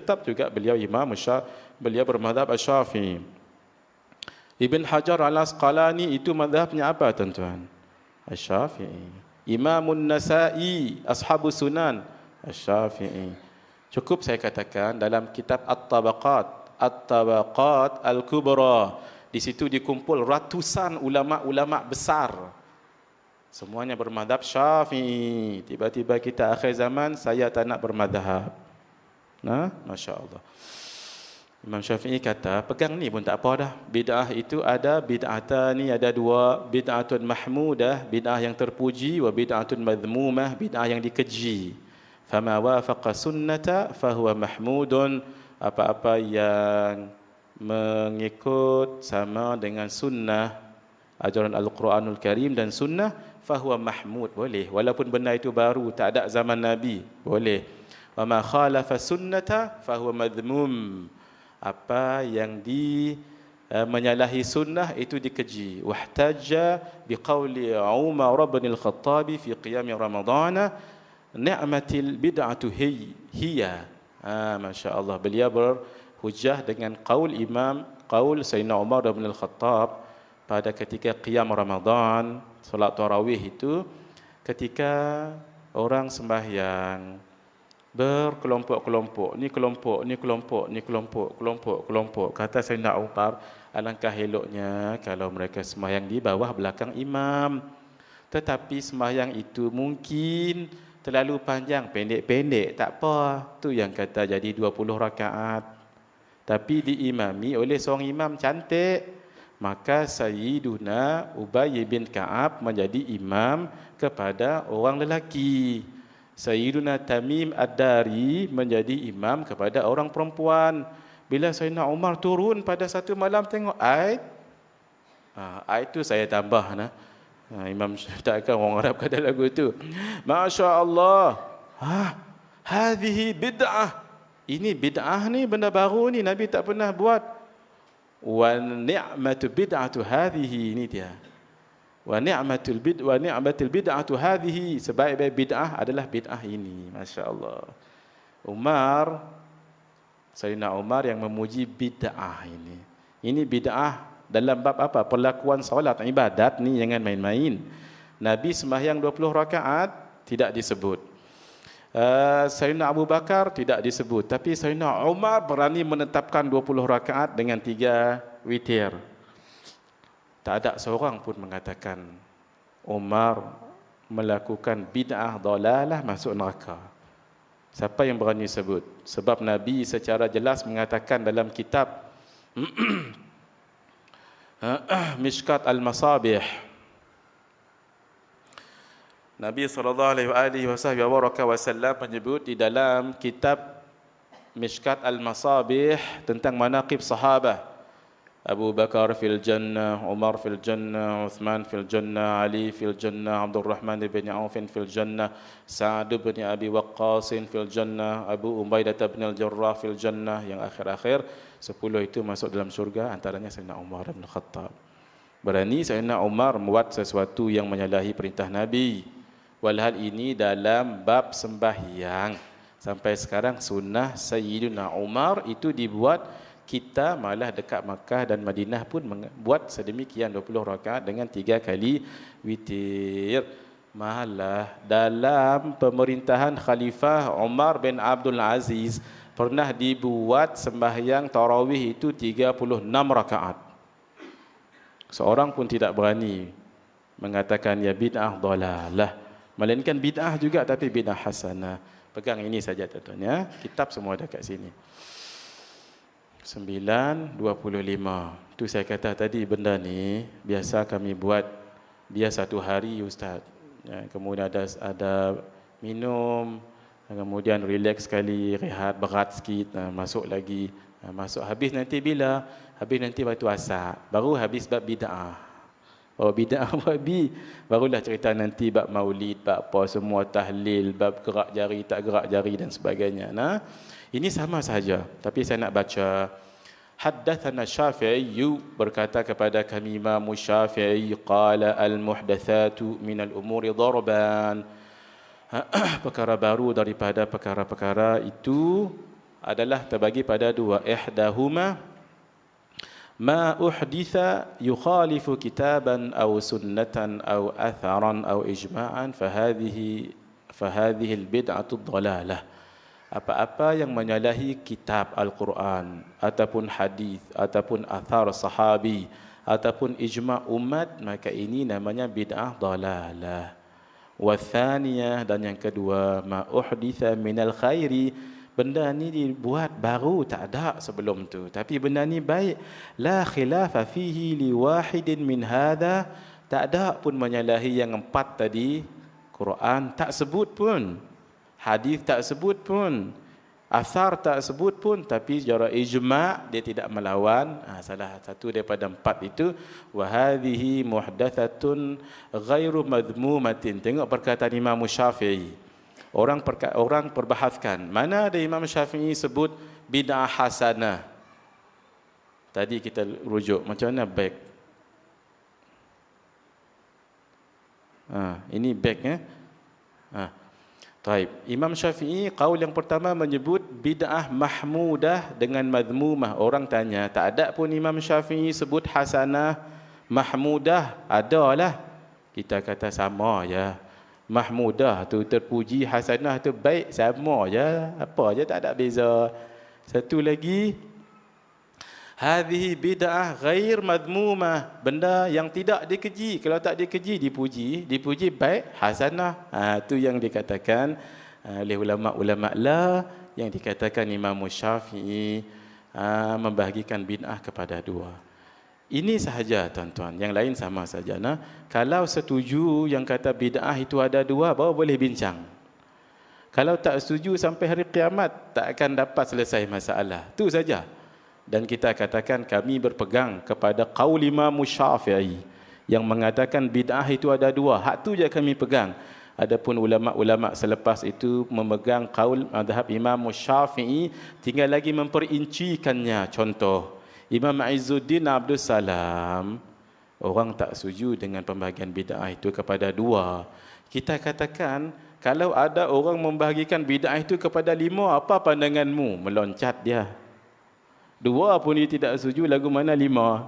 tetap juga beliau beliau bermadhab Asy-Syafi'i. Ibn Hajar Al-Asqalani itu madhabnya apa tuan-tuan? Asy-Syafi'i. Imamun Nasa'i, Ashabus Sunan, Asy-Syafi'i. Cukup saya katakan dalam kitab At-Tabaqat Al-Kubra, di situ dikumpul ratusan ulama-ulama besar. Semuanya bermadhab Syafi'i. Tiba-tiba kita akhir zaman, saya tak nak bermadhab. Masya Allah. Imam Syafi'i kata, pegang ni pun tak apa dah. Bid'ah itu ada bid'atani, ada dua. Bid'atun mahmudah, bid'ah yang terpuji, wa bid'atun madhmumah, bid'ah yang dikeji. Fama wafaqa sunnata fahuwa mahmudun. Apa-apa yang mengikut sama dengan sunnah, ajaran Al-Quranul Karim dan sunnah, fahuwa mahmud, boleh. Walaupun benda itu baru, tak ada zaman Nabi, boleh. Wa ma khalafa sunnata fahuwa madhmum. Apa yang menyalahi sunnah itu dikeji. Wahtajja biqauli Umar bin Al-Khattab fi qiyam Ramadan, ni'matil bid'atu hiya. Masya Allah, beliau berhujjah dengan qaul Sayyidina Umar bin Al-Khattab pada ketika qiyam Ramadan, solat tarawih itu, ketika orang sembahyang berkelompok-kelompok, ni kelompok, ni kelompok, ni kelompok. Kata Sayyidina Umar, alangkah eloknya kalau mereka sembahyang di bawah belakang imam. Tetapi sembahyang itu mungkin terlalu panjang, pendek-pendek, tak apa. Tu yang kata jadi 20 rakaat. Tapi diimami oleh seorang imam cantik. Maka Sayyiduna Ubay bin Ka'ab menjadi imam kepada orang lelaki. Sayyiduna Tamim Ad-Dari menjadi imam kepada orang perempuan. Bila Sayyidina Umar turun pada satu malam tengok ayat, ayat tu saya tambah. Imam takkan orang Arab kata lagu tu. Masya Allah. Hadhihi bid'ah. Ini bid'ah ni, benda baru ni, Nabi tak pernah buat. Wa ni'matu bid'atu hadhihi, ini dia. Wa ni'matul bid'atu hadhihi, sebaik-baik bid'ah adalah bid'ah ini. Masya Allah. Sayyidina Umar yang memuji bid'ah ini. Ini bid'ah dalam bab apa? Perlakuan solat, ibadat ni jangan main-main. Nabi sembahyang 20 rakaat tidak disebut. Sayyidina Abu Bakar tidak disebut, tapi Sayyidina Umar berani menetapkan 20 rakaat dengan 3 witir. Tak ada seorang pun mengatakan Umar melakukan bid'ah dalalah masuk neraka. Siapa yang berani sebut? Sebab Nabi secara jelas mengatakan dalam kitab Mishkat Al-Masabih, Nabi SAW menyebut di dalam kitab Mishkat Al-Masabih tentang manaqib sahabah. Abu Bakar fil jannah, Umar fil jannah, Uthman fil jannah, Ali fil jannah, Abdul Rahman bin Auf fil jannah, Sa'ad bin Abi Waqqas fil jannah, Abu Ubaidah bin Al-Jarrah fil jannah, yang akhir-akhir 10 itu masuk dalam syurga, antaranya Sayyidina Umar bin Khattab. Berani Sayyidina Umar membuat sesuatu yang menyalahi perintah Nabi. Walhal ini dalam bab sembahyang. Sampai sekarang sunnah Sayyidina Umar itu dibuat. Kita malah dekat Makkah dan Madinah pun buat sedemikian 20 rakaat dengan 3 kali witir. Malah dalam pemerintahan Khalifah Umar bin Abdul Aziz pernah dibuat sembahyang tarawih itu 36 rakaat. Seorang pun tidak berani mengatakan ya bid'ah dalalah. Melainkan bid'ah juga, tapi bid'ah hasanah. Pegang ini saja tuan-tuan ya. Kitab semua ada kat sini. 9.25. Tu saya kata tadi, benda ni biasa kami buat dia satu hari ustaz. Ya, kemudian ada minum, kemudian relax sekali, rehat, berat sikit, masuk lagi, masuk habis nanti bila? Habis nanti waktu asar. Baru habis bab bid'ah. Oh bid'ah barulah cerita nanti bab maulid, bab apa semua, tahlil, bab gerak jari tak gerak jari dan sebagainya. Ini sama saja, tapi saya nak baca. Haddatsana Syafi'i, berkata kepada kami Imam Syafi'i, qala al-muhdatsatu minal umuri darban. Perkara baru daripada perkara-perkara itu adalah terbagi pada dua. Ihdahuma ma uhditha yukhalifu kitaban aw sunnatan aw atharan aw ijma'an fahadhihi al-bid'atu dhalalah. Apa-apa yang menyalahi kitab Al-Quran ataupun hadis ataupun athar sahabi ataupun ijma' umat, maka ini namanya bid'ah dhalalah. Wa thaniyah, dan yang kedua, ma uhditha minal khairi, benda ni dibuat baru, tak ada sebelum tu, tapi benda ni baik, la khilafa fihi li wahidin min hadha, tak ada pun menyalahi yang empat tadi. Quran tak sebut pun, hadis tak sebut pun, asar tak sebut pun, tapi secara ijma' dia tidak melawan. Salah satu daripada empat itu. Wa hadhihi muhdathatun ghairu madhmumatin. Tengok perkataan Imam Syafi'i. Orang perbahaskan, mana ada Imam Syafi'i sebut bid'ah hasanah. Tadi kita rujuk macam mana baik. Ini baik Taib. Imam Syafi'i qaul yang pertama menyebut bid'ah mahmudah dengan madhmumah. Orang tanya, tak ada pun Imam Syafi'i sebut hasanah, mahmudah. Adalah. Kita kata sama ya. Mahmudah tu terpuji, hasanah tu baik, sama je. Apa je, tak ada beza. Satu lagi, hadhihi bid'ah ghair madhmumah, benda yang tidak dikeji. Kalau tak dikeji, dipuji baik, hasanah. Itu yang dikatakan oleh ulama-ulama lah, yang dikatakan Imam Syafi'i membahagikan bid'ah kepada dua. Ini sahaja tuan-tuan, yang lain sama saja. Kalau setuju yang kata bid'ah itu ada dua, baru boleh bincang. Kalau tak setuju, sampai hari kiamat tak akan dapat selesai masalah. Itu saja. Dan kita katakan kami berpegang kepada qaul Imam Syafi'i yang mengatakan bid'ah itu ada dua. Hak tu je kami pegang. Adapun ulama-ulama selepas itu memegang qaul mazhab Imam Syafi'i, tinggal lagi memperincikannya. Contoh, Imam Izzuddin Abdul Salam, orang tak setuju dengan pembahagian bid'ah itu kepada dua. Kita katakan, kalau ada orang membahagikan bid'ah itu kepada lima, apa pandanganmu? Meloncat dia. Dua pun dia tidak setuju, lagu mana lima?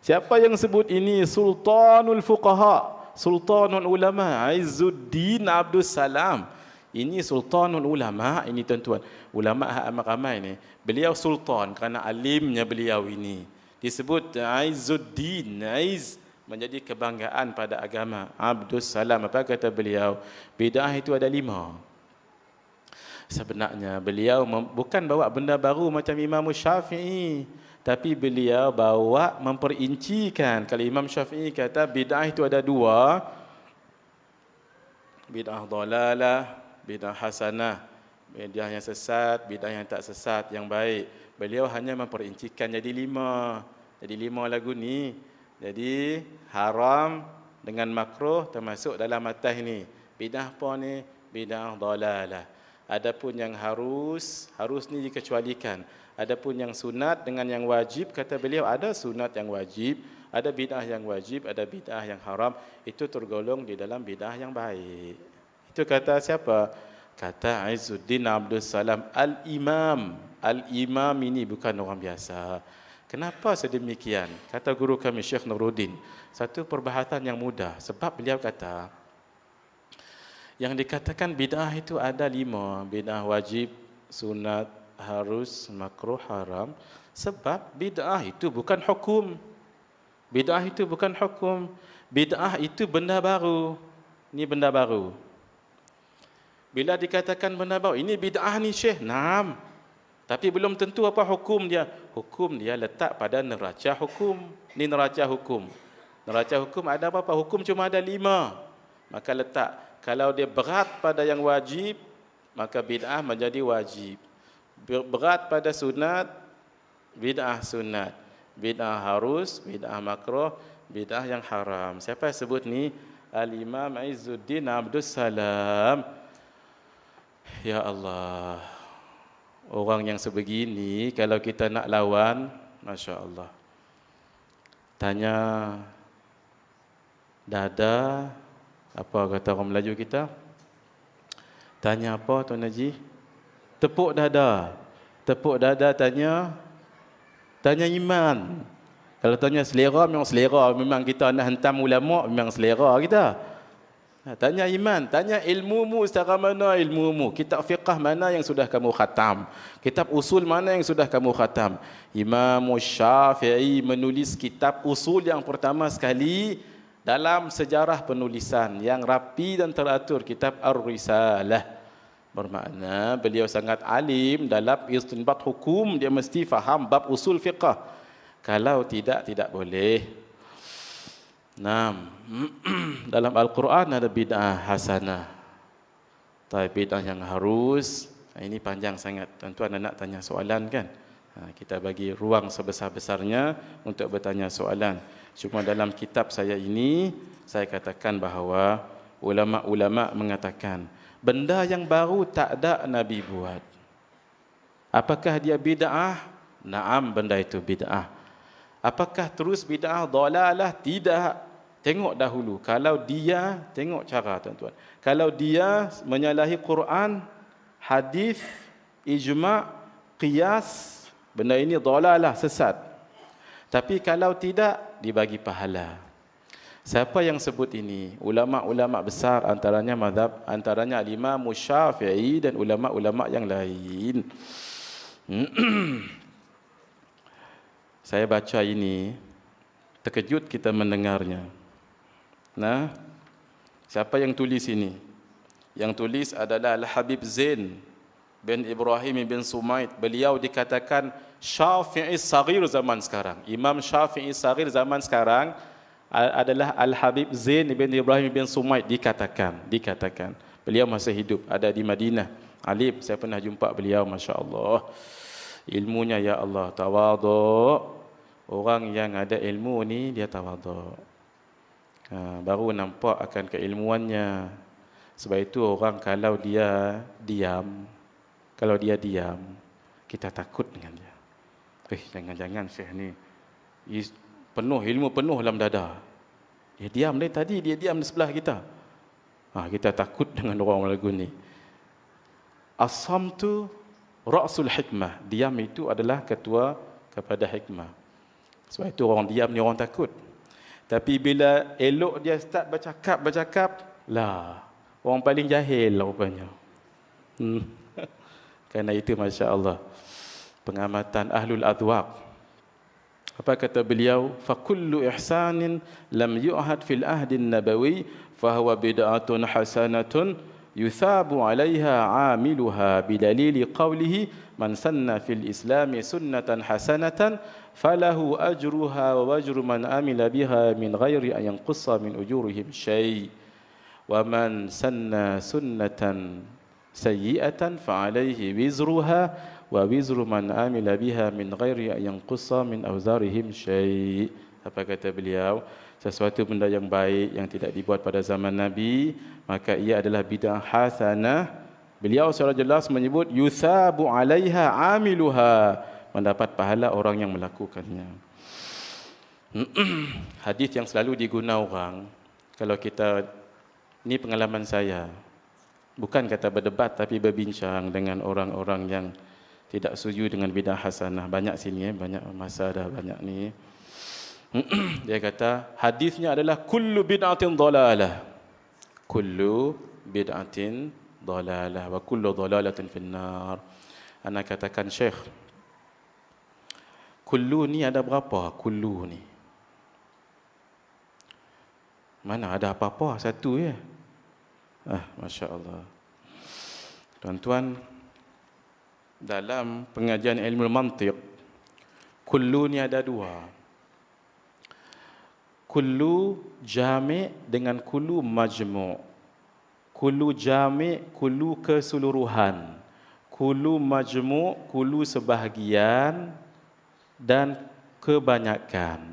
Siapa yang sebut ini? Sultanul Fuqaha, Sultanul Ulama, Izzuddin Abdul Salam. Ini Sultanul Ulama, ini tuan-tuan. Ulama amat ramai ni. Beliau sultan kerana alimnya beliau ini. Disebut Izzuddin, Aiz, menjadi kebanggaan pada agama. Abdul Salam, apa kata beliau? Bid'ah itu ada lima. Sebenarnya beliau bukan bawa benda baru macam Imam Syafi'i, tapi beliau bawa memperincikan. Kalau Imam Syafi'i kata bid'ah itu ada dua, bid'ah dhalalah, bid'ah hasanah, bid'ah yang sesat, bid'ah yang tak sesat, yang baik. Beliau hanya memperincikan jadi lima. Jadi lima lagu ni. Jadi haram dengan makruh termasuk dalam atas ni. Bid'ah apa ni? Bid'ah dhalalah. Adapun yang harus ni dikecualikan. Adapun yang sunat dengan yang wajib, kata beliau ada sunat yang wajib, ada bid'ah yang wajib, ada bid'ah yang haram. Itu tergolong di dalam bid'ah yang baik. Itu kata siapa? Kata Izzuddin Abdul Salam Al-Imam. Al-Imam ini bukan orang biasa. Kenapa sedemikian? Kata guru kami Syekh Nuruddin, satu perbahasan yang mudah. Sebab beliau kata, yang dikatakan bid'ah itu ada lima. Bid'ah wajib, sunat, harus, makruh, haram. Sebab bid'ah itu bukan hukum. Bid'ah itu bukan hukum. Bid'ah itu benda baru. Ini benda baru. Bila dikatakan benda baru, ini bid'ah ni Syekh. Naam. Tapi belum tentu apa hukum dia. Hukum dia letak pada neraca hukum. Ini neraca hukum. Neraca hukum ada apa-apa? Hukum cuma ada lima. Maka letak. Kalau dia berat pada yang wajib, maka bid'ah menjadi wajib. Berat pada sunat, bid'ah sunat. Bid'ah harus, bid'ah makruh, bid'ah yang haram. Siapa sebut ni? Al-Imam Izzuddin Abdul Salam. Ya Allah. Orang yang sebegini, kalau kita nak lawan, Masya Allah. Tanya dada, apa kata orang Melayu kita? Tanya apa Tuan Haji? Tepuk dada. Tepuk dada tanya iman. Kalau tanya selera, memang selera. Memang kita nak hentam ulama, memang selera kita. Tanya iman, tanya ilmumu secara mana ilmumu. Kitab fiqah mana yang sudah kamu khatam. Kitab usul mana yang sudah kamu khatam. Imam Syafi'i menulis kitab usul yang pertama sekali dalam sejarah penulisan yang rapi dan teratur, kitab Ar-Risalah. Bermakna beliau sangat alim dalam istinbat hukum, dia mesti faham bab usul fiqah. Kalau tidak boleh. Dalam Al-Quran ada bid'ah hasanah. Tapi bid'ah yang harus, ini panjang sangat. Tuan-tuan nak tanya soalan kan? Kita bagi ruang sebesar-besarnya untuk bertanya soalan. Cuma dalam kitab saya ini, saya katakan bahawa ulama-ulama mengatakan, benda yang baru tak ada Nabi buat. Apakah dia bid'ah? Naam, benda itu bid'ah. Apakah terus bid'ah dalalah? Tidak. Tengok dahulu. Kalau dia, tengok cara tuan-tuan. Kalau dia menyalahi Quran, hadis, ijma', qiyas, benda ini dalalah, sesat. Tapi kalau tidak, dibagi pahala. Siapa yang sebut ini? Ulama-ulama besar, antaranya mazhab, antaranya Imam Syafi'i dan ulama-ulama yang lain. Saya baca ini, terkejut kita mendengarnya. Nah, siapa yang tulis ini? Yang tulis adalah Al-Habib Zain bin Ibrahim bin Sumaid. Beliau dikatakan Syafi'i Saghir zaman sekarang. Imam Syafi'i Saghir zaman sekarang adalah Al-Habib Zain bin Ibrahim bin Sumaid, dikatakan. Beliau masih hidup, ada di Madinah. Alim, saya pernah jumpa beliau, masya-Allah. Ilmunya ya Allah, tawadhu. Orang yang ada ilmu ni dia tawadhu. Baru nampak akan keilmuannya. Sebab itu orang kalau dia diam, kita takut dengan dia. Jangan-jangan Syekh ni penuh ilmu, penuh dalam dada. Dia diam dari tadi, dia diam di sebelah kita. Kita takut dengan orang lagu ni. As-samtu ra'sul hikmah. Diam itu adalah ketua kepada hikmah. Sebab itu orang diam ni orang takut. Tapi bila elok dia start bercakap, lah, orang paling jahil rupanya. Kerana itu masya-Allah pengamatan ahlul adwaq. Apa kata beliau? Fa kullu ihsanin lam yu'had fil ahdin nabawi fa huwa bid'atun hasanatun yuthabu 'alayha 'amiluha bidalili qawlihi man sanna fil islami sunnatan hasanatan falahu ajruha wa ajru man amila biha min ghairi an yanqussa min ujurihim syai' wa man sanna sunnatan sayyi'atan fa 'alayhi wizruha wa wizru man amila biha min ghairi an yanqussa min awzarihim syai'. Apa kata beliau? Sesuatu benda yang baik yang tidak dibuat pada zaman Nabi, maka ia adalah bid'ah hasanah. Beliau secara jelas menyebut yuthabu 'alaiha 'amiluha, mendapat pahala orang yang melakukannya. Hadis yang selalu digunakan orang, kalau kita, ini pengalaman saya, bukan kata berdebat tapi berbincang dengan orang-orang yang tidak setuju dengan bid'ah hasanah. Banyak sini, banyak masa dah banyak ni. Dia kata hadisnya adalah kullu bid'atin dhalalah. Kullu bid'atin dhalalah wa kullu dhalalatin finnar. Ana katakan Syekh, kullu ni ada berapa? Kullu ni mana ada apa-apa, satu je. Masya-Allah. Tuan-tuan, dalam pengajian ilmu mantiq, kullu ni ada dua. Kullu jami' dengan kullu majmu'. Kullu jami', kullu keseluruhan. Kullu majmu', kullu sebahagian dan kebanyakan.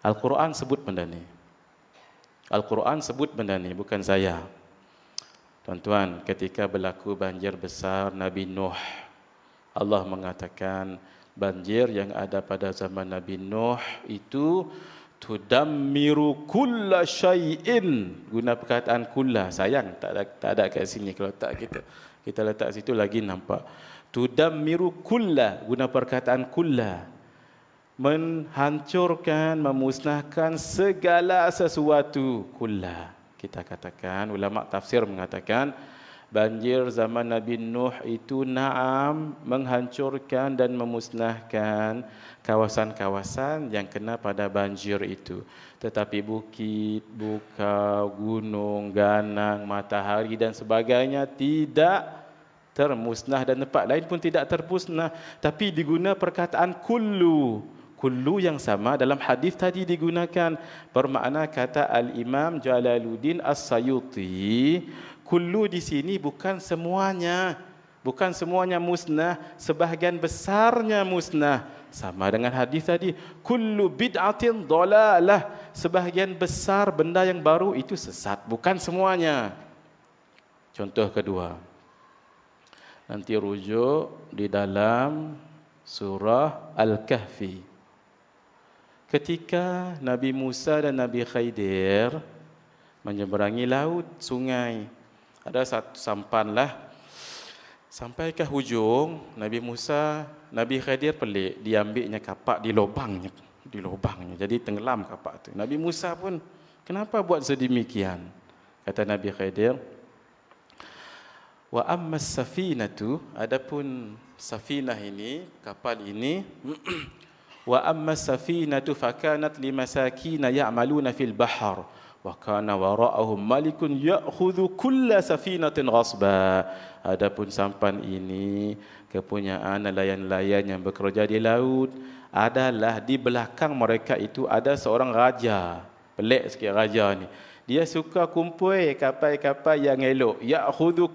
Al-Quran sebut benda ni. Al-Quran sebut benda ni, bukan saya. Tuan-tuan, ketika berlaku banjir besar Nabi Nuh, Allah mengatakan banjir yang ada pada zaman Nabi Nuh itu tudammiru kulla syai'in. Guna perkataan kulla. Sayang tak ada kat sini, kalau tak kita Kita letak situ lagi nampak. Tudammiru kulla, guna perkataan kulla. Menghancurkan, memusnahkan segala sesuatu. Kulla. Kita katakan, ulama tafsir mengatakan, banjir zaman Nabi Nuh itu na'am menghancurkan dan memusnahkan kawasan-kawasan yang kena pada banjir itu. Tetapi bukit, bukau, gunung, ganang, matahari dan sebagainya tidak termusnah dan tempat lain pun tidak termusnah. Tapi diguna perkataan kullu. Kullu yang sama dalam hadis tadi digunakan. Bermakna kata Al-Imam Jalaluddin As-Sayuti, kullu di sini bukan semuanya. Bukan semuanya musnah, sebahagian besarnya musnah. Sama dengan hadis tadi, kullu bid'atin dhalalah, sebahagian besar benda yang baru itu sesat, bukan semuanya. Contoh kedua, nanti rujuk di dalam surah Al-Kahfi. Ketika Nabi Musa dan Nabi Khidir menyeberangi laut, sungai, ada satu sampanlah sampai ke hujung. Nabi Musa, Nabi Khidir pelik, diambilnya kapak di lubangnya, jadi tenggelam kapak itu. Nabi Musa pun, kenapa buat sedemikian? Kata Nabi Khidir, wa ammas safinatu, adapun safinah ini, kapal ini, wa ammas safinatu fakanat limasakina ya'maluna fil bahr wa kana wara'ahum malikun ya'khudhu kulla safinatin ghasba. Adapun sampan ini kepunyaan nelayan-nelayan yang bekerja di laut, adalah di belakang mereka itu ada seorang raja. Pelik sikit raja ni. Dia suka kumpul kapal-kapal yang elok. Ya'khudhu